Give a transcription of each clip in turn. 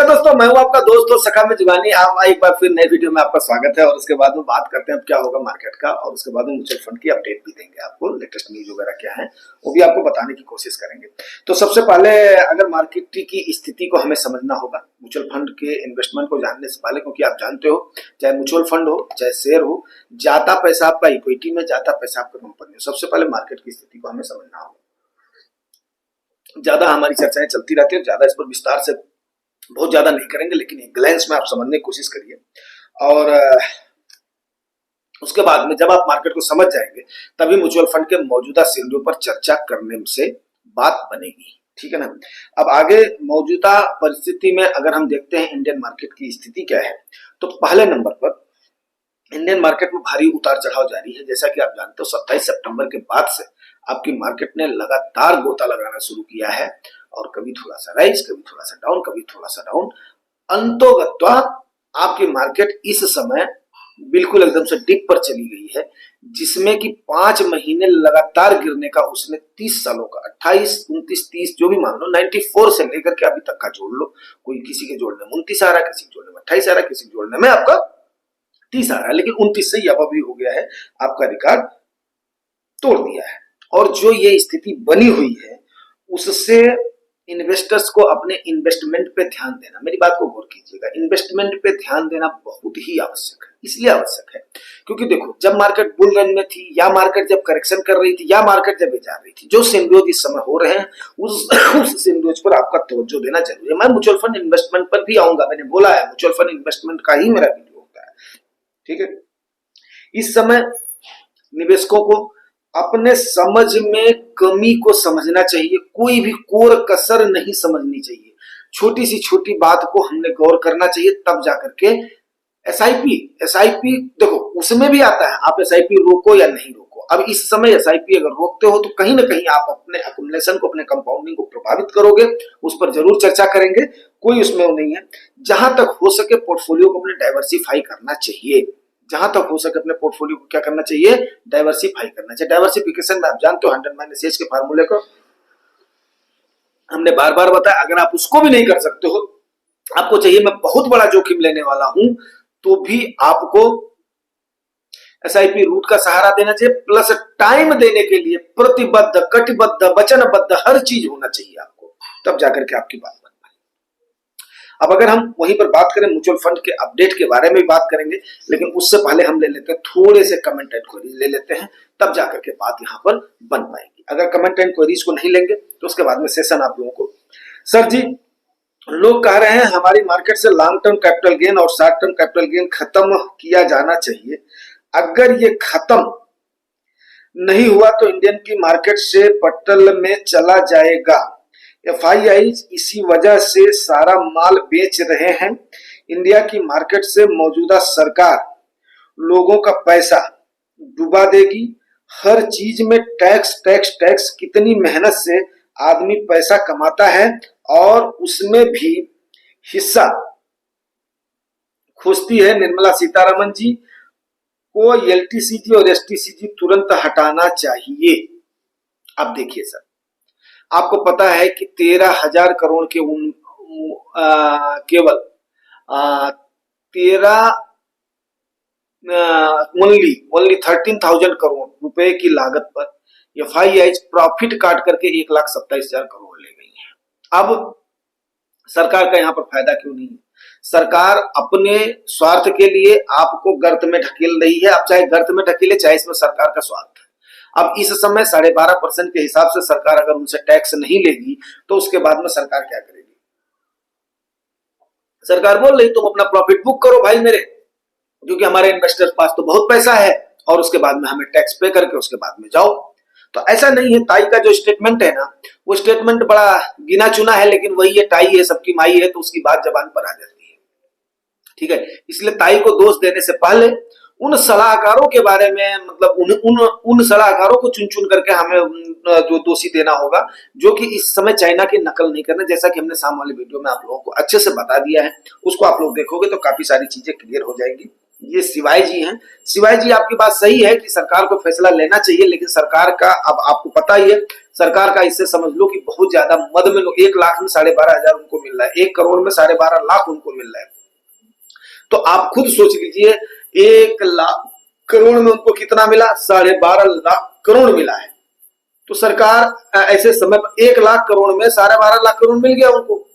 दोस्तों, मैं हूं आपका दोस्त और सखा में जुगानी। आप एक बार फिर नए वीडियो में आपका स्वागत है। और उसके बाद में बात करते हैं अब क्या होगा मार्केट का, और उसके बाद में म्यूचुअल फंड की अपडेट भी देंगे आपको। लेटेस्ट न्यूज वगैरह क्या है वो भी आपको बताने की कोशिश करेंगे। तो सबसे पहले अगर मार्केट की स्थिति को हमें समझना होगा म्यूचुअल फंड के इन्वेस्टमेंट को जानने से पहले, क्योंकि आप जानते हो चाहे म्यूचुअल फंड हो चाहे शेयर हो, जाता पैसा आपका इक्विटी में, जाता पैसा आपका कंपनी हो। सबसे पहले मार्केट की स्थिति को हमें समझना होगा। ज्यादा हमारी चर्चाएं चलती रहती है, ज्यादा इस पर विस्तार से बहुत ज्यादा नहीं करेंगे, लेकिन एक ग्लैंस में आप समझने की कोशिश करिए। और उसके बाद में जब आप मार्केट को समझ जाएंगे तभी म्यूचुअल फंड के मौजूदा सिनेरियो पर चर्चा करने से बात बनेगी, ठीक है ना। अब आगे मौजूदा परिस्थिति में अगर हम देखते हैं इंडियन मार्केट की स्थिति क्या है, तो पहले नंबर पर इंडियन मार्केट में भारी उतार चढ़ाव जारी है। जैसा कि आप जानते हो 27 सितंबर के बाद से आपकी मार्केट ने लगातार गोता लगाना शुरू किया है, और कभी थोड़ा सा राइज, कभी थोड़ा सा डाउन, कभी थोड़ा सा डाउन। अंतोगत्वा आपकी मार्केट इस समय बिल्कुल एकदम से डिप पर चली गई है, जिसमें कि 5 महीने लगातार गिरने का उसने 30 सालों का 28, 29, 30 जो भी मान लो, 94 से लेकर के अभी तक का जोड़ लो। कोई किसी के जोड़ने में 29 आ रहा है, किसी के जोड़ने में 28 आ रहा है, किसी के जोड़ने में आपका 30 आ रहा है, लेकिन 29 से अब भी हो गया है, आपका रिकॉर्ड तोड़ दिया है। और जो ये स्थिति बनी हुई है उससे इन्वेस्टर्स को अपने इन्वेस्टमेंट पे ध्यान देना, मेरी बात को गौर कीजिएगा, इन्वेस्टमेंट पे ध्यान देना बहुत ही आवश्यक है। इसलिए आवश्यक है क्योंकि देखो, जब मार्केट बुल रन में थी, या मार्केट जब करेक्शन कर रही थी, या मार्केट जब जा रही थी, जो सिनेरियो इस समय हो रहे हैं उस सिनेरियो पर आपका तवज्जो देना जरूरी है। मैं म्यूचुअल फंड इन्वेस्टमेंट पर भी आऊंगा, मैंने बोला है म्यूचुअल फंड इन्वेस्टमेंट का ही मेरा वीडियो होता है, ठीक है। इस समय निवेशकों को अपने समझ में कमी को समझना चाहिए, कोई भी कोर कसर नहीं समझनी चाहिए। छोटी सी छोटी बात को हमने गौर करना चाहिए, तब जाकर के एसआईपी देखो उसमें भी आता है, आप एसआईपी रोको या नहीं रोको। अब इस समय एसआईपी अगर रोकते हो तो कहीं ना कहीं आप अपने अकुमुलेशन को, अपने कंपाउंडिंग को प्रभावित करोगे। उस पर जरूर चर्चा करेंगे, कोई उसमें वो नहीं है। जहां तक हो सके पोर्टफोलियो को अपने डाइवर्सिफाई करना चाहिए, जहां तक हो सके अपने पोर्टफोलियो को क्या करना चाहिए, डाइवर्सिफाई करना चाहिए। डाइवर्सिफिकेशन में आप जानते हो 100 - के फार्मूले को हमने बार बार बताया। अगर आप उसको भी नहीं कर सकते हो, आपको चाहिए मैं बहुत बड़ा जोखिम लेने वाला हूं, तो भी आपको एसआईपी रूट का सहारा देना चाहिए, प्लस टाइम देने के लिए प्रतिबद्ध, कटिबद्ध, वचनबद्ध हर चीज होना चाहिए आपको, तब जाकर के आपकी बात। अब अगर हम वहीं पर बात करें म्यूचुअल फंड के अपडेट के बारे में बात करेंगे, लेकिन उससे पहले हम ले लेते हैं थोड़े से कमेंट एंड क्वेरीज ले लेते हैं, तब जाकर के बात यहां पर बन पाएगी। अगर कमेंट एंड क्वेरीज को नहीं लेंगे तो उसके बाद में सेशन आप लोगों को, सर जी लोग कह रहे हैं हमारी मार्केट से लॉन्ग टर्म कैपिटल गेन और शॉर्ट टर्म कैपिटल गेन खत्म किया जाना चाहिए। अगर ये खत्म नहीं हुआ तो इंडियन की मार्केट से पटल में चला जाएगा। एफआईआई इसी वजह से सारा माल बेच रहे हैं। इंडिया की मार्केट से मौजूदा सरकार लोगों का पैसा डुबा देगी। हर चीज में टैक्स टैक्स टैक्स। कितनी मेहनत से आदमी पैसा कमाता है और उसमें भी हिस्सा खोजती है। निर्मला सीतारमण जी को एलटीसीजी और एसटीसीजी तुरंत हटाना चाहिए। अब देखिए सर, आपको पता है कि 13,000 करोड़ के केवल 13,000 करोड़ रुपए की लागत पर एफआईआई प्रॉफिट काट करके 1,27,000 करोड़ ले गई है। अब सरकार का यहाँ पर फायदा क्यों नहीं है? सरकार अपने स्वार्थ के लिए आपको गर्त में ढकेल रही है। आप चाहे गर्त में ढकेले, चाहे इसमें सरकार का स्वार्थ है। अब इस समय 12.5% के हिसाब से सरकार अगर उनसे टैक्स नहीं लेगी तो उसके बाद में सरकार क्या करेगी? सरकार बोल रही तुम अपना प्रॉफिट बुक करो भाई मेरे, क्योंकि हमारे इन्वेस्टर्स पास तो बहुत पैसा है, और उसके बाद में हमें टैक्स पे करके उसके बाद में जाओ। तो ऐसा नहीं है। ताई का जो स्टेटमेंट है ना, वो स्टेटमेंट बड़ा गिना चुना है, लेकिन वही है, ताई है, सबकी माई है, तो उसकी बात जबान पर आ जाती है, ठीक है। इसलिए ताई को दोष देने से पहले उन सलाहकारों के बारे में, मतलब उन सलाहकारों को चुन चुन करके हमें जो दोषी देना होगा, जो कि इस समय चाइना की नकल नहीं करना। जैसा कि हमने सामने वाले वीडियो में आप लोगों को अच्छे से बता दिया है, उसको आप लोग देखोगे तो काफी सारी चीजें क्लियर हो जाएंगी। ये शिवाय जी हैं। शिवाय जी, आपकी बात सही है कि सरकार को फैसला लेना चाहिए, लेकिन सरकार का, अब आपको पता ही है सरकार का, इससे समझ लो कि बहुत ज्यादा मद में लोग, 1 लाख में 12,500 उनको मिल रहा है, 1 करोड़ में 12.5 लाख उनको मिल रहा है। तो आप खुद सोच लीजिए, 1 लाख करोड़ में उनको कितना मिला, 12.5 लाख करोड़ मिला है। तो सरकार ऐसे समय 1 लाख करोड़ में 12.5 लाख करोड़ मिल गया उनको।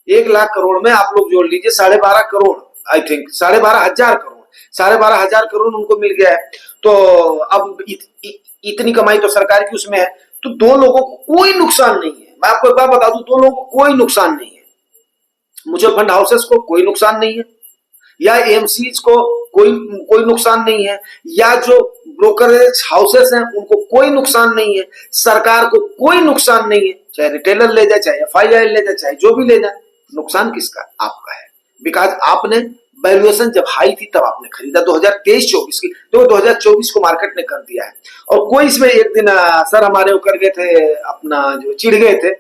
1 लाख करोड़ में आप लोग जोड़ लीजिए 12.5 करोड़, आई थिंक 12,500 करोड़, 12,500 करोड़ उनको मिल गया है। तो अब इतनी कमाई तो सरकार की उसमें है, तो दो लोगों को कोई नुकसान नहीं है। मैं आपको एक बात बता दूं, दो लोगों को कोई नुकसान नहीं है। म्यूचुअल फंड हाउसेस को कोई नुकसान नहीं है, या एएमसीज को कोई कोई नुकसान नहीं है, या जो ब्रोकरेज हाउसेस हैं उनको कोई नुकसान नहीं है, सरकार को कोई नुकसान नहीं है। चाहे रिटेलर ले जाए, चाहे एफआईआई ले जाए, चाहे जो भी ले जाए, नुकसान किसका, आपका है। बिकॉज आपने वैल्यूएशन जब हाई थी तब आपने खरीदा 2023-24 की, तो 2024 को मार्केट ने कर दिया है। और कोई इसमें एक दिन सर हमारे वो कर गए थे, अपना जो चिढ़ गए थे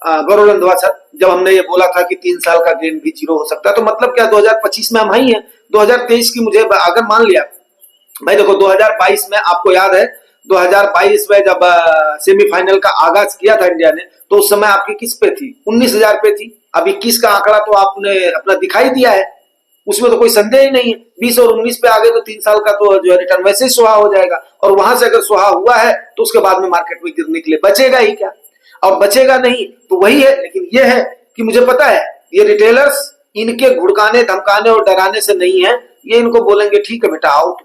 गौरव रंधवा सर, जब हमने ये बोला था कि 3 साल का गेन भी 0 हो सकता है। तो मतलब क्या, 2025 में हम ही हैं, 2023 की मुझे अगर मान लिया भाई, देखो 2022 में आपको याद है, 2022 में जब सेमीफाइनल का आगाज किया था इंडिया ने, तो उस समय आपकी किस पे थी, 19,000 पे थी। अब 21 का आंकड़ा तो आपने अपना दिखाई दिया है, उसमें तो कोई संदेह ही नहीं है। 20 और 19 पे आ गए तो 3 साल का तो जो है रिटर्न वैसे ही सुहा हो जाएगा। और वहां से अगर सुहा हुआ है तो उसके बाद में मार्केट में गिरने के लिए बचेगा ही क्या, और बचेगा नहीं तो वही है। लेकिन यह है कि मुझे पता है ये रिटेलर्स इनके घुड़काने धमकाने और डराने से नहीं है, ये इनको बोलेंगे ठीक है बेटा आओ,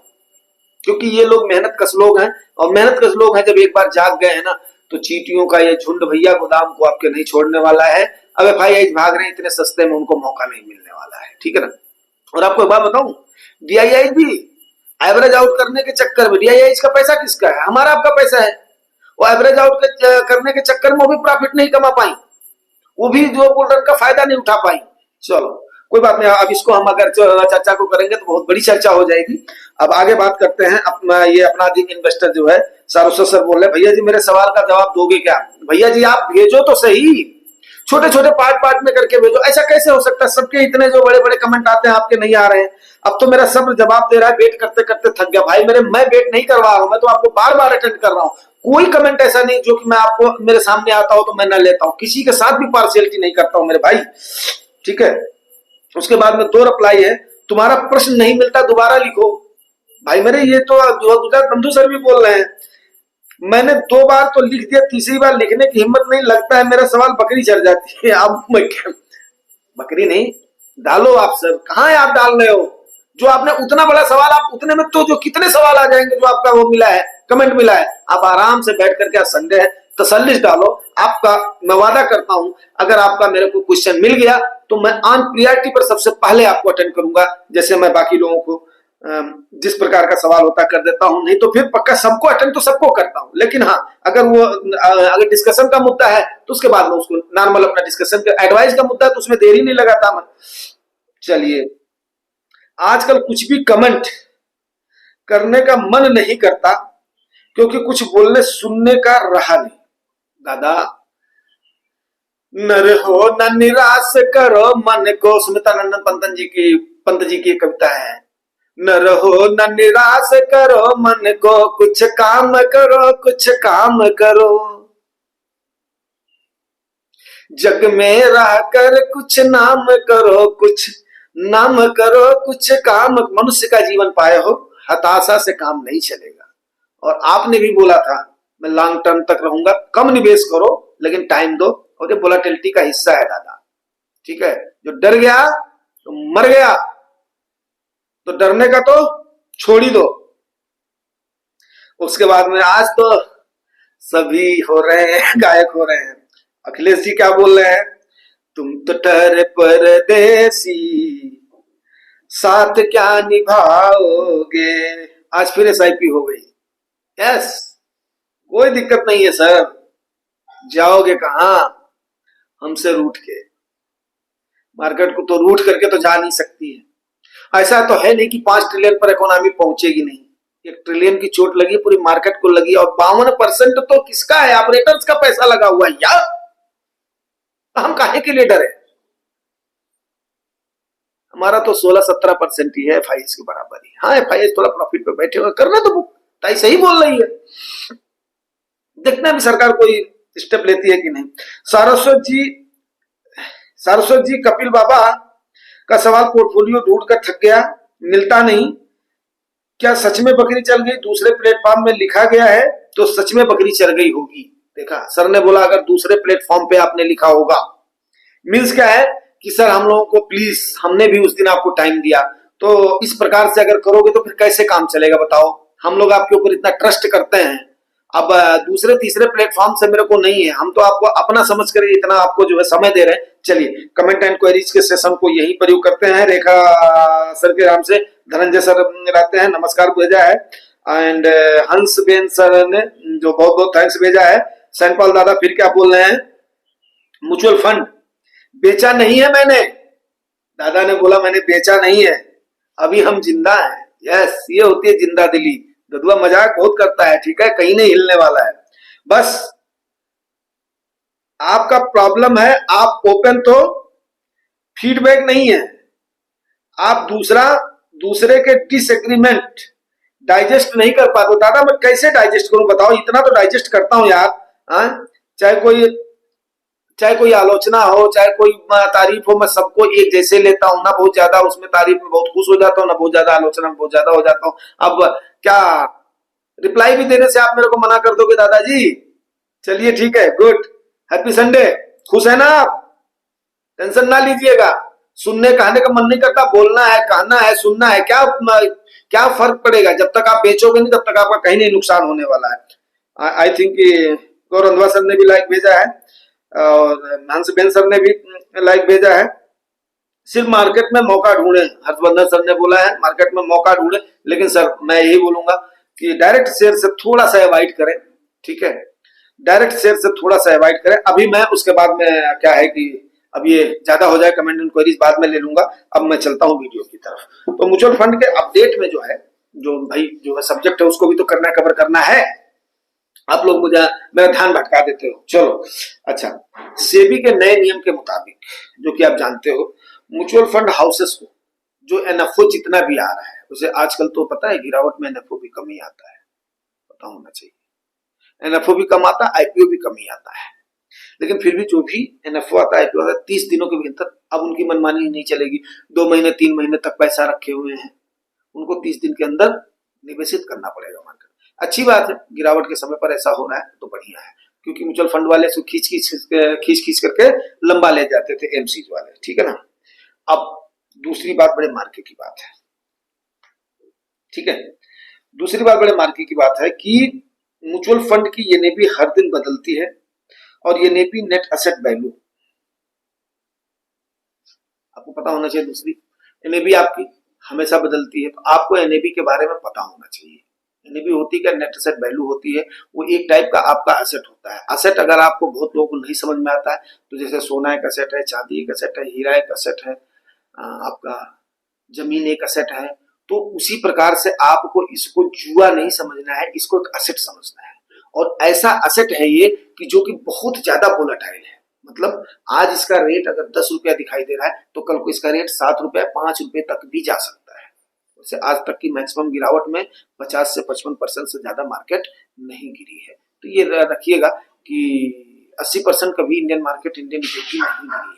क्योंकि ये लोग मेहनत कश लोग हैं। और मेहनत कश लोग हैं जब एक बार जाग गए हैं ना, तो चींटियों का ये झुंड भैया गोदाम को आपके नहीं छोड़ने वाला है। अब एफआईआई भाग रहे हैं इतने सस्ते में, उनको मौका नहीं मिलने वाला है, ठीक है ना। और आपको एक बात बताऊं, डीआईआई भी एवरेज आउट करने के चक्कर में, डीआईआई का पैसा किसका है, हमारा आपका पैसा है। वो एवरेज आउट करने के चक्कर में वो भी प्रॉफिट नहीं कमा पाई, वो भी जो बुल रन का फायदा नहीं उठा पाई। चलो कोई बात नहीं, अब इसको हम अगर चर्चा को करेंगे तो बहुत बड़ी चर्चा हो जाएगी। अब आगे बात करते हैं। ये अपना इन्वेस्टर जो है सारोसा सर बोल रहे, भैया जी मेरे सवाल का जवाब दोगे क्या। भैया जी आप भेजो तो सही, छोटे छोटे पार्ट में करके भेजो। ऐसा कैसे हो सकता है, सबके इतने जो बड़े बड़े कमेंट आते हैं आपके नहीं आ रहे हैं। अब तो मेरा सब्र जवाब दे रहा है, वेट करते करते थक गया भाई। मैं वेट नहीं करवा रहा हूं, मैं तो आपको बार बार अटेंड कर रहा हूं। कोई कमेंट ऐसा नहीं जो कि मैं आपको मेरे सामने आता हो तो मैं ना लेता हूं, किसी के साथ भी पार्शियलिटी नहीं करता हूं मेरे भाई, ठीक है। उसके बाद में 2 रिप्लाई है, तुम्हारा प्रश्न नहीं मिलता दोबारा लिखो। भाई मेरे ये तो गुजरात बंधु सर भी बोल रहे हैं, मैंने 2 बार तो लिख दिया, तीसरी बार लिखने की हिम्मत नहीं, लगता है मेरा सवाल बकरी चढ़ जाती है। अब मैं बकरी नहीं डालो आप सर, कहां है आप डाल रहे हो, जो आपने उतना बड़ा सवाल, आप उतने में तो जो कितने सवाल आ जाएंगे जो आपका वो मिला है, कमेंट मिला है। आप आराम से बैठ करके, आज संडे है, तसल्ली डालो। आपका मैं वादा करता हूं, अगर आपका मेरे को क्वेश्चन मिल गया तो मैं ऑन प्रियरिटी पर सबसे पहले आपको अटेंड करूंगा, जैसे मैं बाकी लोगों को जिस प्रकार का सवाल होता कर देता हूं। नहीं तो फिर पक्का सबको अटेंड तो सबको करता हूं, लेकिन हाँ अगर वो अगर डिस्कशन का मुद्दा है तो उसके बाद में उसको नॉर्मल अपना डिस्कशन का, एडवाइस का मुद्दा है तो उसमें देरी नहीं लगाता मैं। चलिए, आजकल कुछ भी कमेंट करने का मन नहीं करता क्योंकि कुछ बोलने सुनने का रहा नहीं। दादा नर हो न निराश करो मन को, स्मितानंद पंत जी की कविता है। न रहो न निराश करो मन को, कुछ काम करो कुछ काम करो, जग में रह कर कुछ नाम करो कुछ नाम करो, कुछ काम। मनुष्य का जीवन पाए हो, हताशा से काम नहीं चलेगा। और आपने भी बोला था मैं लॉन्ग टर्म तक रहूंगा, कम निवेश करो लेकिन टाइम दो, और ये वोलेटिलिटी का हिस्सा है दादा, ठीक है। जो डर गया तो मर गया, तो डरने का तो छोड़ ही दो। उसके बाद में आज तो सभी हो रहे हैं गायक हो रहे हैं। अखिलेश जी क्या बोल रहे हैं, तुम तो ठहरे परदेसी साथ क्या निभाओगे। आज फिर एसआईपी हो गई, यस कोई दिक्कत नहीं है सर, जाओगे कहां हमसे रूठ के, मार्केट को तो रूठ करके तो जा नहीं सकती है। ऐसा तो है नहीं कि 5 ट्रिलियन पर इकोनॉमी पहुंचेगी नहीं, 1 ट्रिलियन की चोट लगी पूरी मार्केट को लगी, और 52% तो किसका है, ऑपरेटर्स का पैसा लगा हुआ है यार। हम काहे के लिए डरे, हमारा तो 16-17% ही है, FIS के बराबर ही। हाँ, FIS थोड़ा प्रॉफिट पे बैठे हुए, करना तो ताई सही बोल रही है, देखना भी सरकार कोई स्टेप लेती है कि नहीं। सारस्वत जी कपिल बाबा का सवाल, पोर्टफोलियो ढूंढ कर थक गया, मिलता नहीं, क्या सच में बकरी चल गई? दूसरे प्लेटफॉर्म में लिखा गया है तो सच में बकरी चल गई होगी। देखा, सर ने बोला अगर दूसरे प्लेटफॉर्म पे आपने लिखा होगा, मीन्स क्या है कि सर हम लोगों को प्लीज, हमने भी उस दिन आपको टाइम दिया, तो इस प्रकार से अगर करोगे तो फिर कैसे काम चलेगा बताओ? हम लोग आपके ऊपर इतना ट्रस्ट करते हैं, अब दूसरे तीसरे प्लेटफॉर्म से मेरे को नहीं है, हम तो आपको अपना समझ कर इतना आपको जो है समय दे रहे हैं। चलिए, कमेंट एंड क्वेरीज के सेशन को यहीं पर करते हैं। रेखा सर के नाम से धनंजय सर रहते हैं, नमस्कार भेजा है। एंड हंस बेन सर ने जो बहुत बहुत थैंक्स भेजा है। सैनपाल दादा फिर क्या बोल रहे हैं? म्यूचुअल फंड बेचा नहीं है मैंने, दादा ने बोला मैंने बेचा नहीं है, अभी हम जिंदा हैं। यस, ये होती है जिंदा दिली। ददुआ मजाक बहुत करता है, ठीक है, कहीं नहीं हिलने वाला है। बस आपका प्रॉब्लम है, आप ओपन तो फीडबैक नहीं है, आप दूसरे के डिसएग्रीमेंट डाइजेस्ट नहीं कर पाते। दादा मैं कैसे डाइजेस्ट करूं बताओ? इतना तो डाइजेस्ट करता हूं यार। चाहे कोई आलोचना हो, चाहे कोई तारीफ हो, मैं सबको एक जैसे लेता हूं ना। बहुत ज्यादा उसमें तारीफ में बहुत खुश हो जाता हूं ना, बहुत ज्यादा आलोचना में बहुत ज्यादा हो जाता हूं। अब क्या रिप्लाई भी देने से आप मेरे को मना कर दोगे दादाजी? चलिए ठीक है, गुड, हैप्पी संडे। खुश है ना आप? टेंशन ना लीजिएगा, सुनने कहने का मन नहीं करता, बोलना है, कहना है, सुनना है, क्या फर्क पड़ेगा? जब तक आप बेचोगे नहीं तब तक आपका कहीं नहीं नुकसान होने वाला है। आई थिंक गौरव सर ने भी लाइक भेजा है और हंस बेन सर ने भी लाइक भेजा है। सिर्फ मार्केट में मौका ढूंढे, हर्षवर्धन सर ने बोला है मार्केट में मौका ढूंढे, लेकिन सर मैं यही बोलूंगा कि डायरेक्ट शेयर से थोड़ा सा अवॉइड करें, ठीक है, डायरेक्ट शेयर से थोड़ा सा अवॉइड करें। अभी मैं उसके बाद में क्या है कि अब ये ज्यादा हो जाए, कमेंट एंड क्वेरीज बाद में ले लूंगा। अब मैं चलता हूँ वीडियो की तरफ। तो म्यूचुअल फंड के अपडेट में जो है, जो भाई जो है सब्जेक्ट है उसको भी तो करना, कवर करना है। आप लोग मुझे मेरा ध्यान भटका देते हो। चलो अच्छा, सेबी के नए नियम के मुताबिक, जो कि आप जानते हो, म्यूचुअल फंड हाउसेस को जो एनएफओ जितना भी आ रहा है उसे आजकल तो पता है गिरावट में एनएफओ भी कम ही आता है, पता होना चाहिए। एनएफओ भी कम आता है, आईपीओ भी कम ही आता है, लेकिन फिर भी जो भी एनएफओ आता है, आईपीओ आता है, 30 दिनों के भीतर अब उनकी मनमानी नहीं चलेगी। 2 महीने 3 महीने तक पैसा रखे हुए हैं, उनको 30 दिन के अंदर निवेशित करना पड़ेगा मार्केट। अच्छी बात है, गिरावट के समय पर ऐसा हो रहा है तो बढ़िया है, क्योंकि म्यूचुअल फंड वाले इसको खींच करके लंबा ले जाते थे एमसीज वाले, ठीक है ना। अब दूसरी बात बड़े मार्के की बात है, ठीक है, दूसरी बात बड़े मार्के की बात है कि म्यूचुअल फंड की एनएवी हर दिन बदलती है और एनएवी नेट एसेट वैल्यू आपको पता होना चाहिए। दूसरी, एनएवी आपकी हमेशा बदलती है, तो आपको एनएवी के बारे में पता होना चाहिए। एनएवी होती क्या? नेट एसेट वैल्यू होती है, वो एक टाइप का आपका एसेट होता है। एसेट अगर आपको बहुत लोगों को नहीं समझ में आता है, तो जैसे सोना एक एसेट है, चांदी एक एसेट है, हीरा एक एसेट है, आपका जमीन एक एसेट है, तो उसी प्रकार से आपको इसको जुआ नहीं समझना है, इसको एक एसेट समझना है। और ऐसा एसेट है ये कि जो कि बहुत ज्यादा वोलेटाइल है, मतलब आज इसका रेट अगर 10 रुपया दिखाई दे रहा है तो कल को इसका रेट 7 रुपया 5 रुपये तक भी जा सकता है। वैसे आज तक की मैक्सिमम गिरावट में 50 से 55% से ज्यादा मार्केट नहीं गिरी है। तो ये रखिएगा कि 80% कभी इंडियन मार्केट, इंडियन इक्विटी नहीं गिरी है,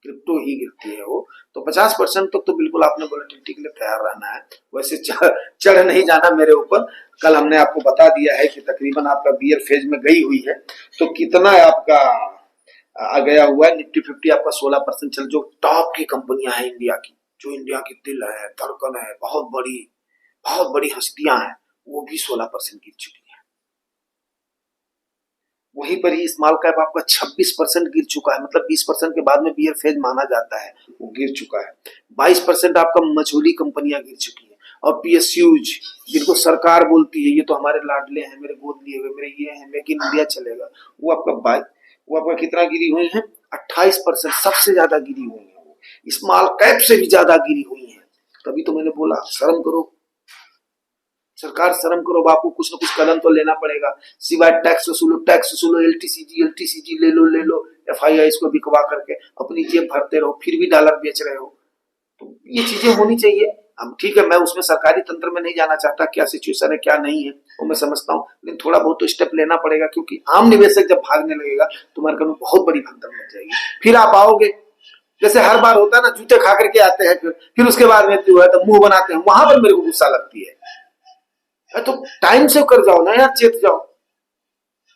क्रिप्टो ही गिरती है वो। तो 50% तक तो बिल्कुल आपने वोलेटिलिटी के लिए तैयार रहना है। वैसे चढ़ नहीं जाना मेरे ऊपर। कल हमने आपको बता दिया है कि तकरीबन आपका बियर फेज में गई हुई है, तो कितना आपका आ गया हुआ है। निफ्टी 50 आपका 16% चल, जो टॉप की कंपनियां हैं इंडिया की, जो इंडिया की दिल है, धड़कन है, बहुत बड़ी हस्तियां हैं, वो भी 16% गिर चुकी है। वहीं पर ही स्मॉल कैप आपका 26% गिर चुका है, मतलब 20% के बाद में बियर फेज माना जाता है, वो गिर चुका है। 22% आपका मझोली कंपनियां गिर चुकी है। और पीएसयूज जिनको सरकार बोलती है ये तो हमारे लाडले हैं, मेरे गोद लिए हुए, मेरे ये हैं, मेक इन इंडिया चलेगा, वो आपका कितना गिरी हुई है? 28%, सबसे ज्यादा गिरी हुई है वो, स्मॉल कैप से भी ज्यादा गिरी हुई है। तभी तो मैंने बोला शर्म करो, सरकार शर्म करो, आपको कुछ ना कुछ कदम तो लेना पड़ेगा। सिवाय टैक्स वसूलो, एलटीसीजी ले लो, एफआईआई को बिकवा करके अपनी जेब भरते रहो, फिर भी डॉलर बेच रहे हो, तो ये चीजें होनी चाहिए। अब ठीक है, मैं उसमें सरकारी तंत्र में नहीं जाना चाहता, क्या सिचुएशन है क्या नहीं है वो मैं समझता हूँ, लेकिन थोड़ा बहुत तो स्टेप लेना पड़ेगा, क्योंकि आम निवेशक जब भागने लगेगा तो मार्केट में बहुत बड़ी भगदड़ मच जाएगी। फिर आप आओगे, जैसे हर बार होता है ना, जूते खा करके आते हैं, फिर उसके बाद में जो है तो मुंह बनाते हैं, वहां पर मेरे को गुस्सा लगती है। तो टाइम से कर जाओ ना यार, चेत जाओ।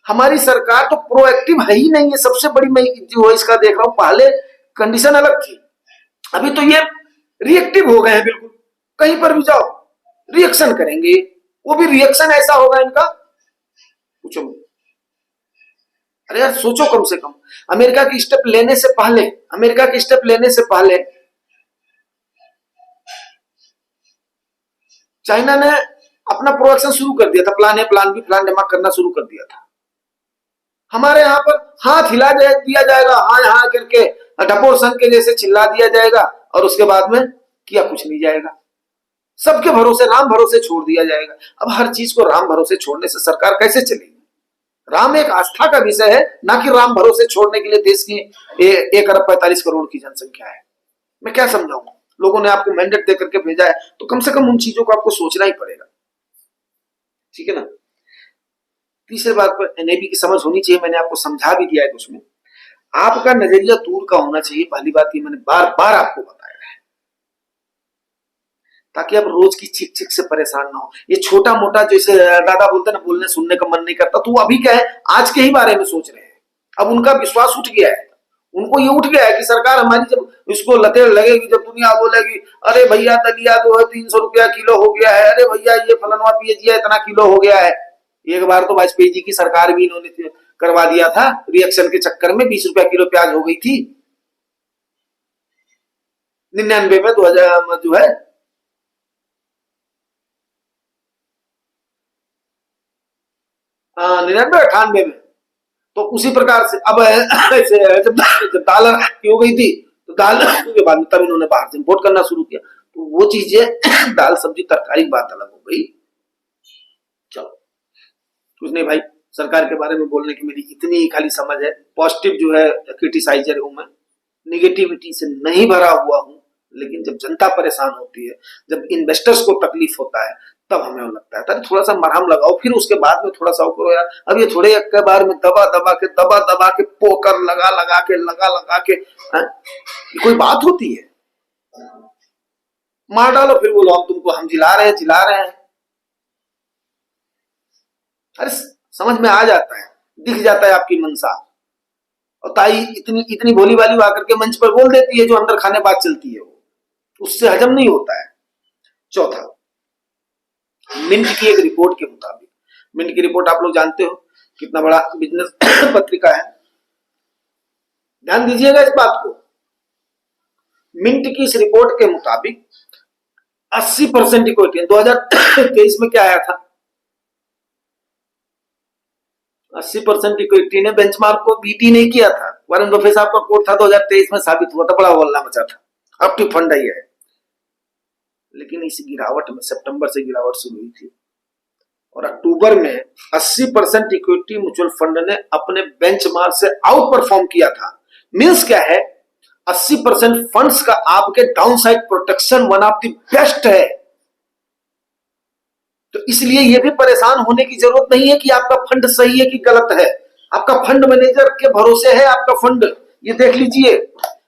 हमारी सरकार तो प्रोएक्टिव है ही नहीं है, सबसे बड़ी मैं जो इसका देख रहा हूं, पहले कंडीशन अलग थी, अभी तो ये रिएक्टिव हो गए हैं बिल्कुल। कहीं पर भी जाओ रिएक्शन करेंगे, वो भी रिएक्शन ऐसा होगा इनका, पूछो। अरे यार सोचो, कम से कम अमेरिका की स्टेप लेने से पहले, अमेरिका की स्टेप लेने से पहले चाइना ने अपना प्रोडक्शन शुरू कर दिया था, plan A plan B plan दिमाग करना शुरू कर दिया था। हमारे यहाँ पर हाथ हिला दिया जाएगा, हाँ हाँ करके ढपोर संघ के जैसे चिल्ला दिया जाएगा, और उसके बाद में किया कुछ नहीं जाएगा, सबके भरोसे राम भरोसे छोड़ दिया जाएगा। अब हर चीज को राम भरोसे छोड़ने से सरकार कैसे चलेगी? राम एक आस्था का विषय है, ना कि राम भरोसे छोड़ने के लिए देश की 1 अरब 45 करोड़ की जनसंख्या है। मैं क्या समझाऊंगा? लोगों ने आपको मैंडेट देकर के भेजा है, तो कम से कम उन चीजों को आपको सोचना ही पड़ेगा, ठीक है ना। तीसरे बात पर एनएबी की समझ होनी चाहिए, मैंने आपको समझा भी दिया है कुछ में। आपका नजरिया दूर का होना चाहिए, पहली बात ये मैंने बार बार आपको बताया है, ताकि आप रोज की चिक चिक से परेशान ना हो। ये छोटा मोटा जैसे दादा बोलते ना, बोलने सुनने का मन नहीं करता, तो अभी क्या है, आज के ही बारे में सोच रहे हैं। अब उनका विश्वास उठ गया है, उनको ये उठ गया है कि सरकार हमारी जब इसको लतेड़ लगेगी, जब दुनिया बोलेगी अरे भैया दलिया जो है 300 रुपया किलो हो गया है, अरे भैया ये फलनवा पियजिया इतना किलो हो गया है। एक बार तो वाजपेयी जी की सरकार भी इन्होंने करवा दिया था, रिएक्शन के चक्कर में 20 रुपया किलो प्याज हो गई थी 99 में, 2000 जो है 99 98 में। तो उसी प्रकार से अब ऐसे जब दाल हो गई थी, तो दाल के बाद में तब इन्होंने बाहर से इंपोर्ट करना शुरू किया। तो वो चीजें दाल सब्जी तरकारी की बात अलग हो गई। चलो कुछ नहीं भाई, सरकार के बारे में बोलने की मेरी इतनी ही खाली समझ है। पॉजिटिव जो है क्रिटिसाइजर हूं मैं, निगेटिविटी से नहीं भरा हुआ हूं, लेकिन जब जनता परेशान होती है, जब इन्वेस्टर्स को तकलीफ होता है, तब हमें लगता है ताकि थोड़ा सा मरहम लगाओ, फिर उसके बाद में थोड़ा सा वो करो यार। अब ये थोड़े एक के बार में दबा दबा के पोकर लगा के ये कोई बात होती है? मार डालो फिर बोलो हम तुमको हम जिला रहे हैं। अरे समझ में आ जाता है, दिख जाता है आपकी मनसा। और ताई इतनी भोली वाली आकर के मंच पर बोल देती है, जो अंदर खाने बात चलती है वो, उससे हजम नहीं होता है। चौथा, मिंट की एक रिपोर्ट के मुताबिक, मिंट की रिपोर्ट आप लोग जानते हो कितना बड़ा बिजनेस पत्रिका है, ध्यान दीजिएगा इस बात को। मिंट की इस रिपोर्ट के मुताबिक 80% इक्विटी 2023 में क्या आया था, 80% इक्विटी ने बेंचमार्क को बीट ही नहीं किया था। वारेन बफे साहब का कोट था 2023 में, साबित हुआ था, बड़ा हल्ला मचा था। अब टू फंड आई है, लेकिन इस गिरावट में सितंबर से गिरावट शुरू हुई थी, और अक्टूबर में 80% इक्विटी म्यूचुअल फंड ने अपने बेंचमार्क से आउट परफॉर्म किया था। मींस क्या है, 80% फंड्स का आपके downside protection one of the best है। तो इसलिए यह भी परेशान होने की जरूरत नहीं है कि आपका फंड सही है कि गलत है, आपका फंड मैनेजर के भरोसे है आपका फंड, ये देख लीजिए।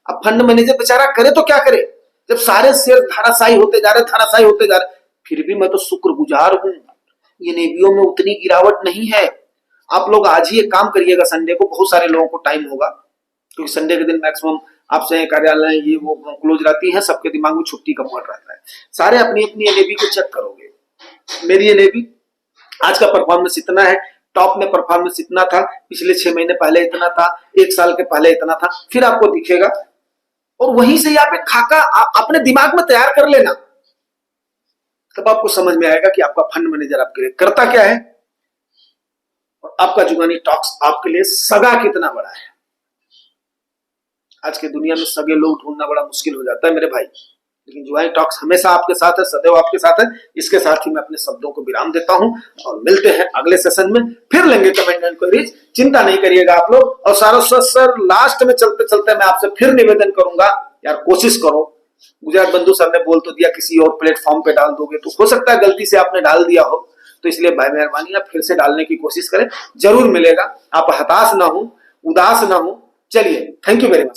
अब फंड मैनेजर बेचारा करे तो क्या करे, जब सारे शेयर धाराशायी होते जा रहे, फिर भी मैं तो शुक्रगुजार हूं, ये नेवियों में उतनी गिरावट नहीं है। आप लोग आज ही एक काम करिएगा, संडे को बहुत सारे लोगों को टाइम होगा, क्योंकि संडे के दिन मैक्सिमम आपसे कार्यालय ये वो क्लोज रहती है, सबके दिमाग में छुट्टी का मोड रहता है, सारे अपनी अपनी एनएबी को चेक करोगे। मेरी एनएबी आज का परफॉर्मेंस इतना है, टॉप में परफॉर्मेंस इतना था, पिछले 6 महीने पहले इतना था, 1 साल के पहले इतना था, फिर आपको दिखेगा। और वहीं से आप एक खाका अपने दिमाग में तैयार कर लेना, तब आपको समझ में आएगा कि आपका फंड मैनेजर आपके लिए करता क्या है, और आपका जुगानी टॉक्स आपके लिए सगा कितना बड़ा है। आज की दुनिया में सगे लोग ढूंढना बड़ा मुश्किल हो जाता है मेरे भाई, लेकिन जुगानी टॉक्स हमेशा आपके साथ है, सदैव आपके साथ है। इसके साथ ही मैं अपने शब्दों को विराम देता हूं, और मिलते हैं अगले सेशन में, फिर लेंगे कमेंट एंड क्वेरीज, चिंता नहीं करिएगा आप लोग। और सारस्वत सर, लास्ट में चलते चलते मैं आपसे फिर निवेदन करूंगा, यार कोशिश करो गुजरात बंधु सर ने बोल तो दिया किसी और प्लेटफॉर्म पे डाल दोगे, तो हो सकता है गलती से आपने डाल दिया हो, तो इसलिए भाई मेहरबानी आप फिर से डालने की कोशिश करें, जरूर मिलेगा। आप हताश ना हो, उदास ना हो। चलिए, थैंक यू वेरी मच।